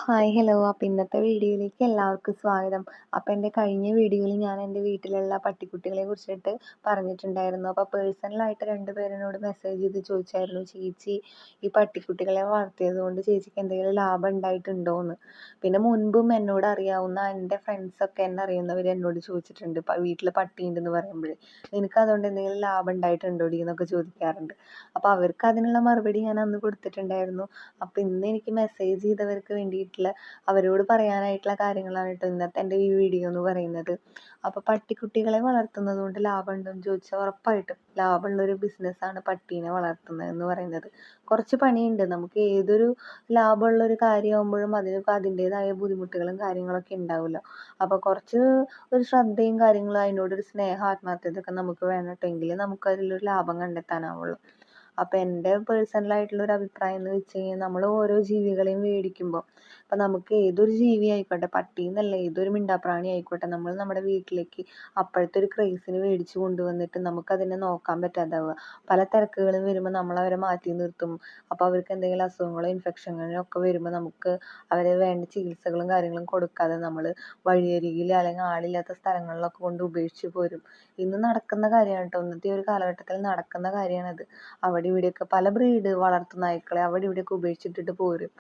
Hi hello. അപ്പോൾ ഇന്നത്തെ വീഡിയോയിലേക്ക് എല്ലാവർക്കും സ്വാഗതം. അപ്പോൾ എൻ്റെ കഴിഞ്ഞ വീഡിയോയിൽ ഞാൻ എൻ്റെ വീട്ടിലുള്ള പട്ടിക്കുട്ടികളെ കുറിച്ചിട്ട് പറഞ്ഞിട്ടുണ്ടായിരുന്നു. അപ്പോൾ പേഴ്സണലായിട്ട് 2 പേര് എന്നോട് മെസ്സേജ് ചെയ്ത് ചോദിച്ചായിരുന്നു, ചേച്ചി ഈ പട്ടിക്കുട്ടികളെ വളർത്തിയത് കൊണ്ട് ചേച്ചിക്ക് എന്തെങ്കിലും ലാഭം ഉണ്ടായിട്ടുണ്ടോ എന്ന്. പിന്നെ മുൻപും എന്നോട് അറിയാവുന്ന എൻ്റെ ഫ്രണ്ട്സൊക്കെ എന്നെ അറിയുന്നവർ എന്നോട് ചോദിച്ചിട്ടുണ്ട്, വീട്ടിൽ പട്ടിയുണ്ടെന്ന് പറയുമ്പോഴേ നിനക്ക് അതുകൊണ്ട് എന്തെങ്കിലും ലാഭം ഉണ്ടായിട്ടുണ്ടോടി എന്നൊക്കെ ചോദിക്കാറുണ്ട്. അപ്പോൾ അവർക്ക് അതിനുള്ള മറുപടി ഞാൻ അന്ന് കൊടുത്തിട്ടുണ്ടായിരുന്നു. അപ്പോൾ ഇന്ന് എനിക്ക് മെസ്സേജ് ചെയ്തവർക്ക് വേണ്ടിയിട്ടുള്ള അവരോട് പറയാനായിട്ടുള്ള കാര്യങ്ങളാണ് കേട്ടോ ഇന്നത്തെ എൻ്റെ ഈ വീഡിയോ എന്ന് പറയുന്നത്. അപ്പോൾ പട്ടിക്കുട്ടികളെ വളർത്തുന്നത് കൊണ്ട് ലാഭമുണ്ടോ എന്ന് ചോദിച്ചാൽ ഉറപ്പായിട്ടും ലാഭമുള്ളൊരു ബിസിനസ്സാണ് പട്ടീനെ വളർത്തുന്നത് എന്ന് പറയുന്നത്. കുറച്ച് പണിയുണ്ട്. നമുക്ക് ഏതൊരു ലാഭമുള്ളൊരു കാര്യമാകുമ്പോഴും അതിൻ്റേതായ ബുദ്ധിമുട്ടുകളും കാര്യങ്ങളൊക്കെ ഉണ്ടാവുമല്ലോ. അപ്പോൾ കുറച്ച് ഒരു ശ്രദ്ധയും കാര്യങ്ങളും അതിനോടൊരു സ്നേഹം ആത്മാർത്ഥതയൊക്കെ നമുക്ക് വേണം കേട്ടോ, എങ്കിലേ നമുക്ക് അതിലൊരു ലാഭം കണ്ടെത്താനാവുള്ളൂ. അപ്പോൾ എൻ്റെ പേഴ്സണലായിട്ടുള്ളൊരു അഭിപ്രായം എന്ന് വെച്ച് കഴിഞ്ഞാൽ നമ്മൾ ഓരോ ജീവികളെയും മേടിക്കുമ്പോൾ അപ്പം നമുക്ക് ഏതൊരു ജീവി ആയിക്കോട്ടെ, പട്ടിയെന്നല്ല ഏതൊരു മിണ്ടാപ്രാണി ആയിക്കോട്ടെ, നമ്മൾ നമ്മുടെ വീട്ടിലേക്ക് അപ്പോഴത്തെ ഒരു ക്രേസിന് മേടിച്ച് കൊണ്ടുവന്നിട്ട് നമുക്കതിനെ നോക്കാൻ പറ്റാതാവുക. പല തിരക്കുകളും വരുമ്പോൾ നമ്മളവരെ മാറ്റി നിർത്തും. അപ്പോൾ അവർക്ക് എന്തെങ്കിലും അസുഖങ്ങളോ ഇൻഫെക്ഷനോ ഒക്കെ വരുമ്പോൾ നമുക്ക് അവരെ വേണ്ട ചികിത്സകളും കാര്യങ്ങളും കൊടുക്കാതെ നമ്മൾ വഴിയരികിൽ അല്ലെങ്കിൽ ആളില്ലാത്ത സ്ഥലങ്ങളിലൊക്കെ കൊണ്ട് ഉപേക്ഷിച്ച് പോരും. ഇന്ന് നടക്കുന്ന കാര്യമാണ് കേട്ടോ, ഇന്നത്തെ ഒരു കാലഘട്ടത്തിൽ നടക്കുന്ന കാര്യമാണത്. അവിടെ ഇവിടെയൊക്കെ പല ബ്രീഡ് വളർത്തു നായ്ക്കളെ അവിടെ ഇവിടെയൊക്കെ ഉപേക്ഷിച്ചിട്ടിട്ട് പോരും.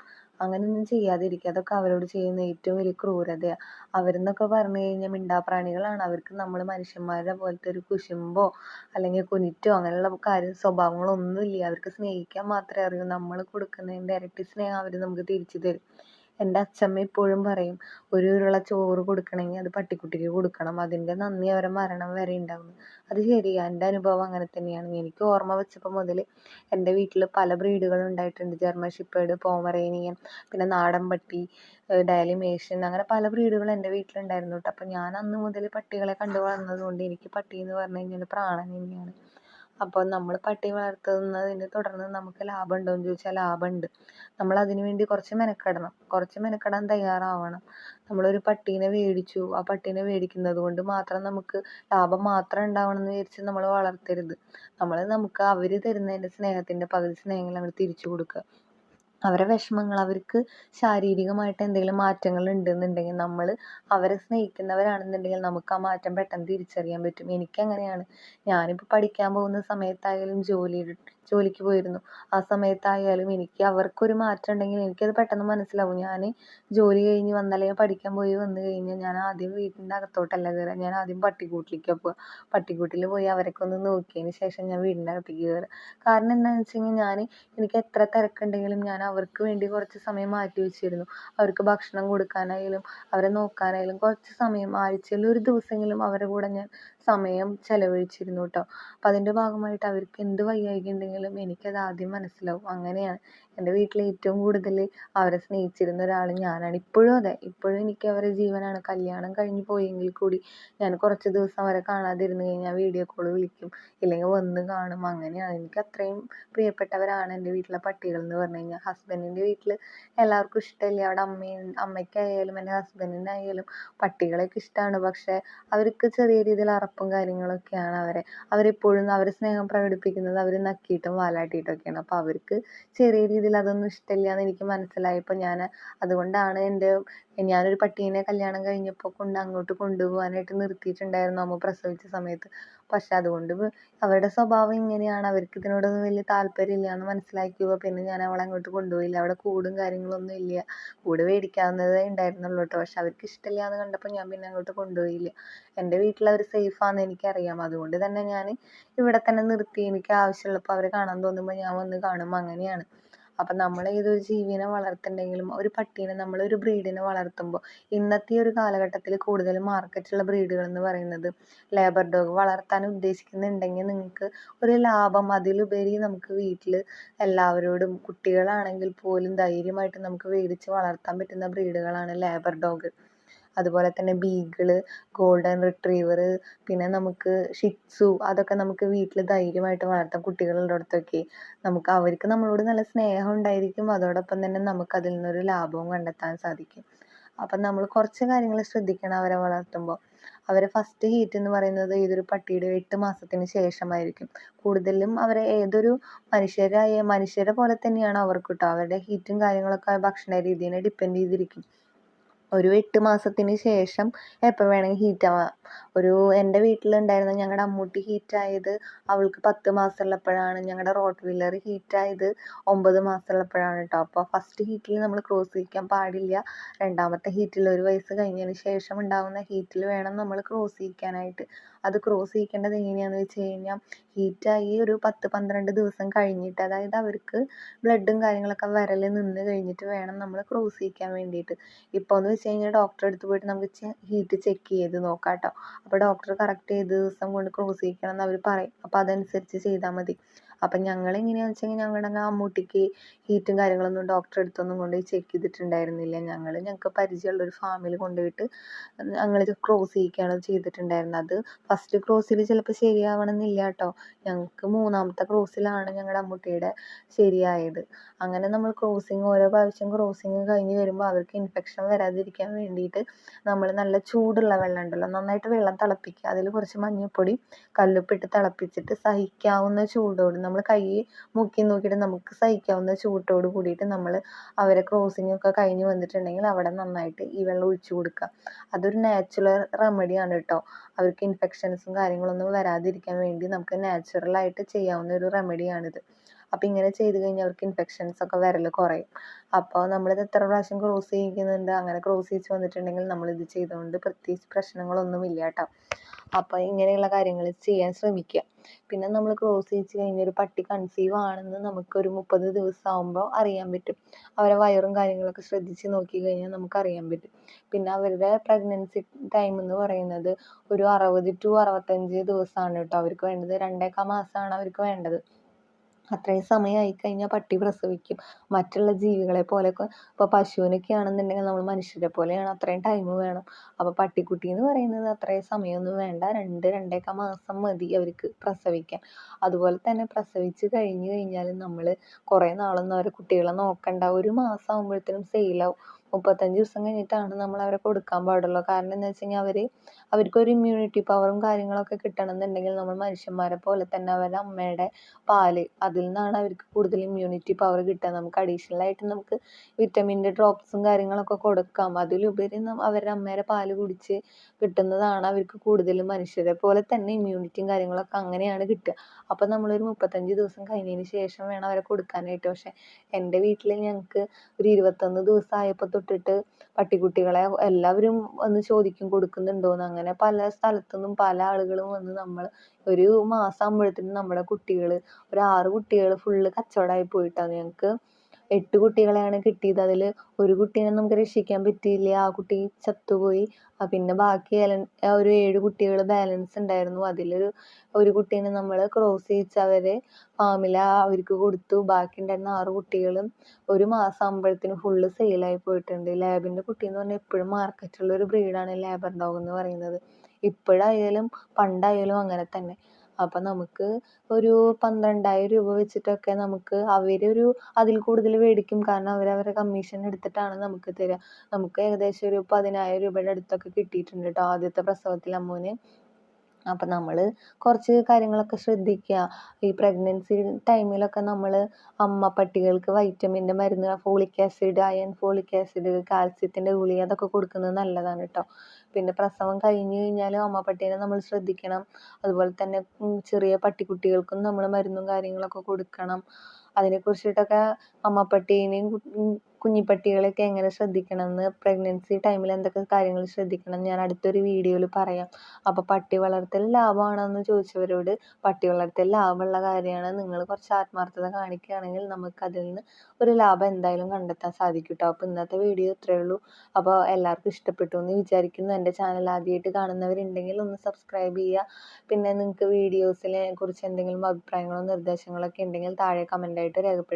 അങ്ങനെയൊന്നും ചെയ്യാതിരിക്കുക. അതൊക്കെ അവരോട് ചെയ്യുന്ന ഏറ്റവും വലിയ ക്രൂരതയാണ്. അവരെന്നൊക്കെ പറഞ്ഞു കഴിഞ്ഞാൽ മിണ്ടാപ്രാണികളാണ്. അവർക്ക് നമ്മൾ മനുഷ്യന്മാരുടെ പോലത്തെ ഒരു കുശുമ്പോ അല്ലെങ്കിൽ കുനിറ്റോ അങ്ങനെയുള്ള സ്വഭാവങ്ങളൊന്നുമില്ല. അവർക്ക് സ്നേഹിക്കാൻ മാത്രമേ അറിയൂ. നമ്മൾ കൊടുക്കുന്നതിൻ്റെ ഇരട്ടി സ്നേഹം അവർ നമുക്ക് തിരിച്ചു തരും. എൻ്റെ അച്ഛമ്മ ഇപ്പോഴും പറയും, ഒരു ഉരുള ചോറ് കൊടുക്കണമെങ്കിൽ അത് പട്ടിക്കുട്ടിക്ക് കൊടുക്കണം, അതിൻ്റെ നന്ദി അവരെ മരണം വരെ ഉണ്ടാവും. അത് ശരിയാണ്. എൻ്റെ അനുഭവം അങ്ങനെ തന്നെയാണ്. എനിക്ക് ഓർമ്മ വെച്ചപ്പോൾ മുതൽ എൻ്റെ വീട്ടിൽ പല ബ്രീഡുകൾ ഉണ്ടായിട്ടുണ്ട്. ജർമ്മൻ ഷെപ്പേർഡ്, പോമറേനിയൻ, പിന്നെ നാടൻ പട്ടി, ഡാലിമേഷ്യൻ, അങ്ങനെ പല ബ്രീഡുകൾ എൻ്റെ വീട്ടിലുണ്ടായിരുന്നു കേട്ടോ. അപ്പോൾ ഞാൻ അന്ന് മുതൽ പട്ടികളെ കണ്ടു വളർന്നത് കൊണ്ട് എനിക്ക് പട്ടി എന്ന് പറഞ്ഞു കഴിഞ്ഞാൽ പ്രാണൻ തന്നെയാണ്. അപ്പോൾ നമ്മൾ പട്ടി വളർത്തുന്നതിനെ തുടർന്ന് നമുക്ക് ലാഭം ഉണ്ടോ എന്ന് ചോദിച്ചാൽ ലാഭമുണ്ട്. നമ്മൾ അതിനു വേണ്ടി കുറച്ച് മെനക്കെടണം, കുറച്ച് മെനക്കെടാൻ തയ്യാറാവണം. നമ്മളൊരു പട്ടീനെ മേടിച്ചു, ആ പട്ടീനെ മേടിക്കുന്നത് കൊണ്ട് മാത്രം നമുക്ക് ലാഭം മാത്രം ഉണ്ടാവണം എന്ന് വിചാരിച്ച് നമ്മൾ വളർത്തരുത്. നമുക്ക് അവർ തരുന്നതിൻ്റെ സ്നേഹത്തിൻ്റെ പകുതി സ്നേഹങ്ങൾ നമ്മൾ തിരിച്ചു കൊടുക്കുക. അവരെ വിഷമങ്ങൾ, അവർക്ക് ശാരീരികമായിട്ട് എന്തെങ്കിലും മാറ്റങ്ങൾ ഉണ്ടെന്നുണ്ടെങ്കിൽ നമ്മൾ അവരെ സ്നേഹിക്കുന്നവരാണെന്നുണ്ടെങ്കിൽ നമുക്ക് ആ മാറ്റം പെട്ടെന്ന് തിരിച്ചറിയാൻ പറ്റും. എനിക്കങ്ങനെയാണ്. ഞാനിപ്പോൾ പഠിക്കാൻ പോകുന്ന സമയത്തായാലും ജോലിക്ക് പോയിരുന്നു. ആ സമയത്തായാലും എനിക്ക് അവർക്കൊരു മാറ്റം ഉണ്ടെങ്കിൽ എനിക്കത് പെട്ടെന്ന് മനസ്സിലാവും. ഞാൻ ജോലി കഴിഞ്ഞ് വന്ന് അല്ലെങ്കിൽ പഠിക്കാൻ പോയി വന്നു കഴിഞ്ഞാൽ ഞാൻ ആദ്യം വീടിൻ്റെ അകത്തോട്ടല്ല കയറുക, ഞാൻ ആദ്യം പട്ടിക്കൂട്ടിലേക്കാണ് പോവുക. പട്ടിക്കൂട്ടിൽ പോയി അവരൊക്കെ ഒന്ന് നോക്കിയതിന് ശേഷം ഞാൻ വീടിൻ്റെ അകത്തേക്ക് കയറുക. കാരണം എന്താണെന്ന് വെച്ച് കഴിഞ്ഞാൽ എനിക്ക് എത്ര തിരക്കുണ്ടെങ്കിലും ഞാൻ അവർക്ക് വേണ്ടി കുറച്ച് സമയം മാറ്റി വെച്ചിരുന്നു. അവർക്ക് ഭക്ഷണം കൊടുക്കാനായാലും അവരെ നോക്കാനായാലും കുറച്ച് സമയം ആഴ്ചയിൽ ഒരു ദിവസമെങ്കിലും അവരുടെ കൂടെ ഞാൻ സമയം ചെലവഴിച്ചിരുന്നു കേട്ടോ. അപ്പം അതിൻ്റെ ഭാഗമായിട്ട് അവർക്ക് എന്ത് വയ്യായ്ക ഉണ്ടെങ്കിലും എനിക്കത് ആദ്യം മനസ്സിലാവും. അങ്ങനെയാണ്. എൻ്റെ വീട്ടിൽ ഏറ്റവും കൂടുതൽ അവരെ സ്നേഹിച്ചിരുന്ന ഒരാൾ ഞാനാണ്. ഇപ്പോഴും അതെ, ഇപ്പോഴും എനിക്ക് അവരെ ജീവനാണ്. കല്യാണം കഴിഞ്ഞ് പോയെങ്കിൽ കൂടി ഞാൻ കുറച്ച് ദിവസം അവരെ കാണാതിരുന്ന് കഴിഞ്ഞാൽ വീഡിയോ കോൾ വിളിക്കും, ഇല്ലെങ്കിൽ വന്ന് കാണും. അങ്ങനെയാണ്. എനിക്ക് അത്രയും പ്രിയപ്പെട്ടവരാണ് എൻ്റെ വീട്ടിലെ പട്ടികൾ എന്ന് പറഞ്ഞു കഴിഞ്ഞാൽ. ഹസ്ബൻഡിൻ്റെ വീട്ടിൽ എല്ലാവർക്കും ഇഷ്ടമില്ല. അവിടെ അമ്മയ്ക്കായാലും എൻ്റെ ഹസ്ബൻഡിനായാലും പട്ടികളെയൊക്കെ ഇഷ്ടമാണ്. പക്ഷേ അവർക്ക് ചെറിയ രീതിയിൽ അറപ്പും കാര്യങ്ങളൊക്കെയാണ്. അവരെപ്പോഴും അവർ സ്നേഹം പ്രകടിപ്പിക്കുന്നത് അവർ നക്കിയിട്ടും വാലാട്ടിയിട്ടൊക്കെയാണ്. അപ്പോൾ അവർക്ക് ചെറിയ രീതിയിൽ അതൊന്നും ഇഷ്ടമില്ല എന്ന് എനിക്ക് മനസ്സിലായപ്പോൾ അതുകൊണ്ടാണ് ഞാനൊരു പട്ടീനെ കല്യാണം കഴിഞ്ഞപ്പോൾ അങ്ങോട്ട് കൊണ്ടുപോകാനായിട്ട് നിർത്തിയിട്ടുണ്ടായിരുന്നു അമ്മ പ്രസവിച്ച സമയത്ത്. പക്ഷെ അതുകൊണ്ട് അവരുടെ സ്വഭാവം ഇങ്ങനെയാണ്, അവർക്ക് ഇതിനോടൊന്നും വലിയ താല്പര്യമില്ല എന്ന് മനസ്സിലാക്കിയപ്പോൾ പിന്നെ ഞാൻ അവളെ അങ്ങോട്ട് കൊണ്ടുപോയില്ല. അവിടെ കൂടും കാര്യങ്ങളൊന്നും ഇല്ല. കൂട് മേടിക്കാവുന്നതേ ഉണ്ടായിരുന്നുള്ളൂ കേട്ടോ. പക്ഷെ അവർക്ക് ഇഷ്ടമില്ല എന്ന് കണ്ടപ്പോൾ ഞാൻ പിന്നെ അങ്ങോട്ട് കൊണ്ടുപോയില്ല. എൻ്റെ വീട്ടിൽ അവർ സേഫാണെന്ന് എനിക്കറിയാം. അതുകൊണ്ട് തന്നെ ഞാൻ ഇവിടെ തന്നെ നിർത്തി. എനിക്ക് ആവശ്യമുള്ളപ്പോൾ അവരെ കാണാൻ തോന്നുമ്പോൾ ഞാൻ വന്ന് കാണും. അങ്ങനെയാണ്. അപ്പം നമ്മൾ ഏതൊരു ജീവിനെ വളർത്തുന്നുണ്ടെങ്കിലും ഒരു പട്ടീനെ, നമ്മളൊരു ബ്രീഡിനെ വളർത്തുമ്പോൾ ഇന്നത്തെ ഒരു കാലഘട്ടത്തിൽ കൂടുതലും മാർക്കറ്റുള്ള ബ്രീഡുകൾ എന്ന് പറയുന്നത് ലേബർ ഡോഗ് വളർത്താൻ ഉദ്ദേശിക്കുന്നുണ്ടെങ്കിൽ നിങ്ങൾക്ക് ഒരു ലാഭം അതിലുപരി നമുക്ക് വീട്ടിൽ എല്ലാവരോടും, കുട്ടികളാണെങ്കിൽ പോലും ധൈര്യമായിട്ട് നമുക്ക് മേടിച്ച് വളർത്താൻ പറ്റുന്ന ബ്രീഡുകളാണ് ലേബർ ഡോഗ്. അതുപോലെ തന്നെ ബീഗിള്, ഗോൾഡൻ റിട്രീവർ, പിന്നെ നമുക്ക് ഷിറ്റ്സു, അതൊക്കെ നമുക്ക് വീട്ടിൽ ധൈര്യമായിട്ട് വളർത്താം. കുട്ടികളുള്ളിടത്തൊക്കെ അവർക്ക് നമ്മളോട് നല്ല സ്നേഹം ഉണ്ടായിരിക്കും. അതോടൊപ്പം തന്നെ നമുക്കതിൽ നിന്നൊരു ലാഭവും കണ്ടെത്താൻ സാധിക്കും. അപ്പം നമ്മൾ കുറച്ച് കാര്യങ്ങൾ ശ്രദ്ധിക്കണം അവരെ വളർത്തുമ്പോൾ. അവരെ ഫസ്റ്റ് ഹീറ്റ് എന്ന് പറയുന്നത് ഏതൊരു പട്ടിയുടെ 8 മാസത്തിന് ശേഷമായിരിക്കും. കൂടുതലും അവരെ ഏതൊരു മനുഷ്യരെ പോലെ തന്നെയാണ് അവർക്ക് കേട്ടോ. അവരുടെ ഹീറ്റും കാര്യങ്ങളൊക്കെ ഭക്ഷണ രീതിയെ ഡിപ്പെൻഡ് ചെയ്തിരിക്കും. ഒരു 8 മാസത്തിന് ശേഷം എപ്പോൾ വേണമെങ്കിൽ ഹീറ്റാവാം. എൻ്റെ വീട്ടിലുണ്ടായിരുന്ന ഞങ്ങളുടെ അമ്മൂട്ടി ഹീറ്റായത് അവൾക്ക് 10 മാസമുള്ളപ്പോഴാണ്. ഞങ്ങളുടെ റോട്ട് വീലർ ഹീറ്റായത് 9 മാസമുള്ളപ്പോഴാണ് കേട്ടോ. അപ്പോൾ ഫസ്റ്റ് ഹീറ്റിൽ നമ്മൾ ക്രോസ് ചെയ്യിക്കാൻ പാടില്ല. രണ്ടാമത്തെ ഹീറ്റിൽ 1 വയസ്സ് കഴിഞ്ഞതിന് ശേഷം ഉണ്ടാകുന്ന ഹീറ്റിൽ വേണം നമ്മൾ ക്രോസ് ചെയ്യിക്കാനായിട്ട്. അത് ക്രോസ് ചെയ്യിക്കേണ്ടത് എങ്ങനെയാണെന്ന് വെച്ച് കഴിഞ്ഞാൽ ഹീറ്റായി ഒരു 10-12 ദിവസം കഴിഞ്ഞിട്ട്, അതായത് അവർക്ക് ബ്ലഡും കാര്യങ്ങളൊക്കെ വരൽ നിന്ന് കഴിഞ്ഞിട്ട് വേണം നമ്മൾ ക്രോസ് ചെയ്യിക്കാൻ വേണ്ടിയിട്ട്. ഇപ്പോൾ എന്ന് വെച്ച് കഴിഞ്ഞാൽ ഡോക്ടറെ അടുത്ത് പോയിട്ട് നമുക്ക് ഹീറ്റ് ചെക്ക് ചെയ്ത് നോക്കാം കേട്ടോ. അപ്പോൾ ഡോക്ടർ കറക്റ്റ് ഏത് ദിവസം കൊണ്ട് ക്രോസ് ചെയ്യിക്കണം എന്ന് അവർ പറയും. അപ്പോൾ അതനുസരിച്ച് ചെയ്താൽ മതി. അപ്പം ഞങ്ങളെങ്ങനെയാണെന്ന് വെച്ച് കഴിഞ്ഞാൽ ഞങ്ങളുടെ അമ്മൂട്ടിക്ക് ഹീറ്റും കാര്യങ്ങളൊന്നും ഡോക്ടറെ അടുത്തൊന്നും കൊണ്ടുപോയി ചെക്ക് ചെയ്തിട്ടുണ്ടായിരുന്നില്ല. ഞങ്ങൾക്ക് പരിചയമുള്ളൊരു ഫാമിൽ കൊണ്ടുപോയിട്ട് ഞങ്ങളിത് ക്രോസ് ചെയ്യിക്കുകയാണ് ചെയ്തിട്ടുണ്ടായിരുന്നത്. അത് ഫസ്റ്റ് ക്രോസിൽ ചിലപ്പോൾ ശരിയാവണമെന്നില്ല കേട്ടോ. ഞങ്ങൾക്ക് 3ാമത്തെ ക്രോസിലാണ് ഞങ്ങളുടെ അമ്മൂട്ടിയുടെ ശരിയായത്. അങ്ങനെ നമ്മൾ ഓരോ പ്രാവശ്യം ക്രോസിങ് കഴിഞ്ഞ് വരുമ്പോൾ അവർക്ക് ഇൻഫെക്ഷൻ വരാതിരിക്കാൻ വേണ്ടിയിട്ട് നമ്മൾ നല്ല ചൂടുള്ള വെള്ളം ഉണ്ടല്ലോ, നന്നായിട്ട് വെള്ളം തിളപ്പിക്കുക. അതിൽ കുറച്ച് മഞ്ഞൾപ്പൊടി കല്ലുപ്പിട്ട് തിളപ്പിച്ചിട്ട് സഹിക്കാവുന്ന ചൂടോട് നമ്മൾ കൈ മുക്കി നോക്കിയിട്ട് നമുക്ക് സഹിക്കാവുന്ന ചൂട്ടോട് കൂടിയിട്ട് നമ്മൾ അവരെ ക്രോസിങ് ഒക്കെ കഴിഞ്ഞ് വന്നിട്ടുണ്ടെങ്കിൽ അവിടെ നന്നായിട്ട് ഈ വെള്ളം ഒഴിച്ചു കൊടുക്കുക. അതൊരു നാച്ചുറൽ റെമഡിയാണ് കേട്ടോ. അവർക്ക് ഇൻഫെക്ഷൻസും കാര്യങ്ങളൊന്നും വരാതിരിക്കാൻ വേണ്ടി നമുക്ക് നാച്ചുറലായിട്ട് ചെയ്യാവുന്ന ഒരു റെമഡിയാണിത്. അപ്പം ഇങ്ങനെ ചെയ്ത് കഴിഞ്ഞാൽ അവർക്ക് ഇൻഫെക്ഷൻസ് ഒക്കെ വരൽ കുറയും. അപ്പോൾ നമ്മളിത് എത്ര പ്രാവശ്യം ക്രോസ് ചെയ്യിക്കുന്നുണ്ട്, അങ്ങനെ ക്രോസ് ചെയ്യിച്ച് വന്നിട്ടുണ്ടെങ്കിൽ നമ്മളിത് ചെയ്തുകൊണ്ട് പ്രത്യേകിച്ച് പ്രശ്നങ്ങളൊന്നുമില്ല കേട്ടോ. അപ്പോൾ ഇങ്ങനെയുള്ള കാര്യങ്ങൾ ചെയ്യാൻ ശ്രമിക്കുക. പിന്നെ നമ്മൾ ക്രോസ് ചെയ്യിച്ച് കഴിഞ്ഞൊരു പട്ടി കൺസീവ് ആണെന്ന് നമുക്കൊരു 30 ദിവസം ആകുമ്പോൾ അറിയാൻ പറ്റും. അവരെ വയറും കാര്യങ്ങളൊക്കെ ശ്രദ്ധിച്ച് നോക്കി കഴിഞ്ഞാൽ നമുക്ക് അറിയാൻ പറ്റും. പിന്നെ അവരുടെ പ്രഗ്നൻസി ടൈം എന്ന് പറയുന്നത് ഒരു 60 to 65 ദിവസമാണ് കേട്ടോ അവർക്ക് വേണ്ടത്. 2.25 മാസമാണ് അവർക്ക് വേണ്ടത്. അത്രയും സമയമായി കഴിഞ്ഞാൽ പട്ടി പ്രസവിക്കും. മറ്റുള്ള ജീവികളെ പോലെയൊക്കെ ഇപ്പോൾ പശുവിനൊക്കെ ആണെന്നുണ്ടെങ്കിൽ നമ്മൾ മനുഷ്യരെ പോലെയാണ്, അത്രയും ടൈം വേണം. അപ്പോൾ പട്ടിക്കുട്ടി എന്ന് പറയുന്നത് അത്രയും സമയമൊന്നും വേണ്ട, 2-2.25 മാസം മതി അവർക്ക് പ്രസവിക്കാൻ. അതുപോലെ തന്നെ പ്രസവിച്ച് കഴിഞ്ഞ് കഴിഞ്ഞാൽ നമ്മൾ കുറേ നാളൊന്നും അവരെ കുട്ടികളെ നോക്കണ്ട. 1 മാസം ആകുമ്പോഴത്തേനും സെയിലാവും. 35 ദിവസം കഴിഞ്ഞിട്ടാണ് നമ്മൾ അവരെ കൊടുക്കാൻ പാടുള്ളൂ. കാരണം എന്താ വെച്ച് കഴിഞ്ഞാൽ അവർക്കൊരു ഇമ്മ്യൂണിറ്റി പവറും കാര്യങ്ങളൊക്കെ കിട്ടണമെന്നുണ്ടെങ്കിൽ നമ്മൾ മനുഷ്യന്മാരെ പോലെ തന്നെ അവരുടെ അമ്മയുടെ പാല്, അതിൽ നിന്നാണ് അവർക്ക് കൂടുതൽ ഇമ്മ്യൂണിറ്റി പവർ കിട്ടുക. നമുക്ക് അഡീഷണലായിട്ട് നമുക്ക് വിറ്റമിൻ്റെ ഡ്രോപ്സും കാര്യങ്ങളൊക്കെ കൊടുക്കാം. അതിലുപരി അവരുടെ അമ്മയുടെ പാല് കുടിച്ച് കിട്ടുന്നതാണ് അവർക്ക് കൂടുതലും മനുഷ്യരെ പോലെ തന്നെ ഇമ്മ്യൂണിറ്റിയും കാര്യങ്ങളൊക്കെ അങ്ങനെയാണ് കിട്ടുക. അപ്പോൾ നമ്മളൊരു 35 ദിവസം കഴിഞ്ഞതിന് ശേഷം വേണം അവരെ കൊടുക്കാനായിട്ട്. പക്ഷേ എൻ്റെ വീട്ടിൽ ഞങ്ങൾക്ക് ഒരു 21 ദിവസം ആയപ്പോൾ തൊട്ടിട്ട് പട്ടിക്കുട്ടികളെ എല്ലാവരും വന്ന് ചോദിക്കും കൊടുക്കുന്നുണ്ടോയെന്ന്. അങ്ങനെ പല സ്ഥലത്തുനിന്നും പല ആളുകളും വന്ന് ഒരു മാസം ആകുമ്പോഴത്തേനും നമ്മുടെ കുട്ടികൾ ഒരു 6 കുട്ടികൾ ഫുള്ള് കച്ചവടമായി പോയിട്ടാണ്. ഞങ്ങൾക്ക് 8 കുട്ടികളെയാണ് കിട്ടിയത്. അതിൽ ഒരു കുട്ടീനെ നമുക്ക് രക്ഷിക്കാൻ പറ്റിയില്ല, ആ കുട്ടി ചത്തുപോയി. പിന്നെ ബാക്കി ഒരു 7 കുട്ടികൾ ബാലൻസ് ഉണ്ടായിരുന്നു. ഒരു കുട്ടീനെ നമ്മൾ ക്രോസ് ചെയ്യിച്ച് അവരെ ഫാമിൽ അവർക്ക് കൊടുത്തു. ബാക്കി ഉണ്ടായിരുന്ന 6 കുട്ടികളും 1 മാസം ആകുമ്പോഴത്തേനും ഫുള്ള് സെയിലായി പോയിട്ടുണ്ട്. ലാബിൻ്റെ കുട്ടി എന്ന് പറഞ്ഞാൽ എപ്പോഴും മാർക്കറ്റുള്ളൊരു ബ്രീഡാണ് ലാബർ ഡോഗ് എന്ന് പറയുന്നത്. ഇപ്പോഴായാലും പണ്ടായാലും അങ്ങനെ തന്നെ. അപ്പം നമുക്ക് ഒരു 12,000 രൂപ വെച്ചിട്ടൊക്കെ നമുക്ക് അതിൽ കൂടുതൽ മേടിക്കും. കാരണം അവരവരുടെ കമ്മീഷൻ എടുത്തിട്ടാണ് നമുക്ക് തരിക. നമുക്ക് ഏകദേശം ഒരു 10,000 രൂപയുടെ അടുത്തൊക്കെ കിട്ടിയിട്ടുണ്ട് കേട്ടോ ആദ്യത്തെ പ്രസവത്തിൽ അമ്മൂന്. അപ്പം നമ്മൾ കുറച്ച് കാര്യങ്ങളൊക്കെ ശ്രദ്ധിക്കുക. ഈ പ്രഗ്നൻസി ടൈമിലൊക്കെ നമ്മൾ അമ്മ പട്ടികൾക്ക് വൈറ്റമിൻ്റെ മരുന്ന്, folic acid, iron, folic acid, കാൽസ്യത്തിൻ്റെ ഗുളിക അതൊക്കെ കൊടുക്കുന്നത് നല്ലതാണ് കേട്ടോ. പിന്നെ പ്രസവം കഴിഞ്ഞ് കഴിഞ്ഞാലും അമ്മ പട്ടീനെ നമ്മൾ ശ്രദ്ധിക്കണം. അതുപോലെ തന്നെ ചെറിയ പട്ടിക്കുട്ടികൾക്കും നമ്മൾ മരുന്നും കാര്യങ്ങളൊക്കെ കൊടുക്കണം. അതിനെക്കുറിച്ചിട്ടൊക്കെ അമ്മപ്പട്ടീനെയും കുഞ്ഞിപ്പട്ടികളെയൊക്കെ എങ്ങനെ ശ്രദ്ധിക്കണമെന്ന്, പ്രഗ്നൻസി ടൈമിൽ എന്തൊക്കെ കാര്യങ്ങൾ ശ്രദ്ധിക്കണം ഞാൻ അടുത്തൊരു വീഡിയോയിൽ പറയാം. അപ്പോൾ പട്ടി വളർത്തൽ ലാഭമാണോയെന്ന് ചോദിച്ചവരോട് പട്ടി വളർത്തൽ ലാഭമുള്ള കാര്യമാണ്. നിങ്ങൾ കുറച്ച് ആത്മാർത്ഥത കാണിക്കുകയാണെങ്കിൽ നമുക്കതിൽ നിന്ന് ഒരു ലാഭം എന്തായാലും കണ്ടെത്താൻ സാധിക്കും കേട്ടോ. അപ്പോൾ ഇന്നത്തെ വീഡിയോ ഇത്രയേ ഉള്ളൂ. അപ്പോൾ എല്ലാവർക്കും ഇഷ്ടപ്പെട്ടു എന്ന് വിചാരിക്കുന്നു. എൻ്റെ ചാനൽ ആദ്യമായിട്ട് കാണുന്നവരുണ്ടെങ്കിൽ ഒന്ന് സബ്സ്ക്രൈബ് ചെയ്യുക. പിന്നെ നിങ്ങൾക്ക് വീഡിയോസിനെ കുറിച്ച് എന്തെങ്കിലും അഭിപ്രായങ്ങളോ നിർദ്ദേശങ്ങളൊക്കെ ഉണ്ടെങ്കിൽ താഴെ കമൻ്റായിട്ട് രേഖപ്പെടുത്തുക.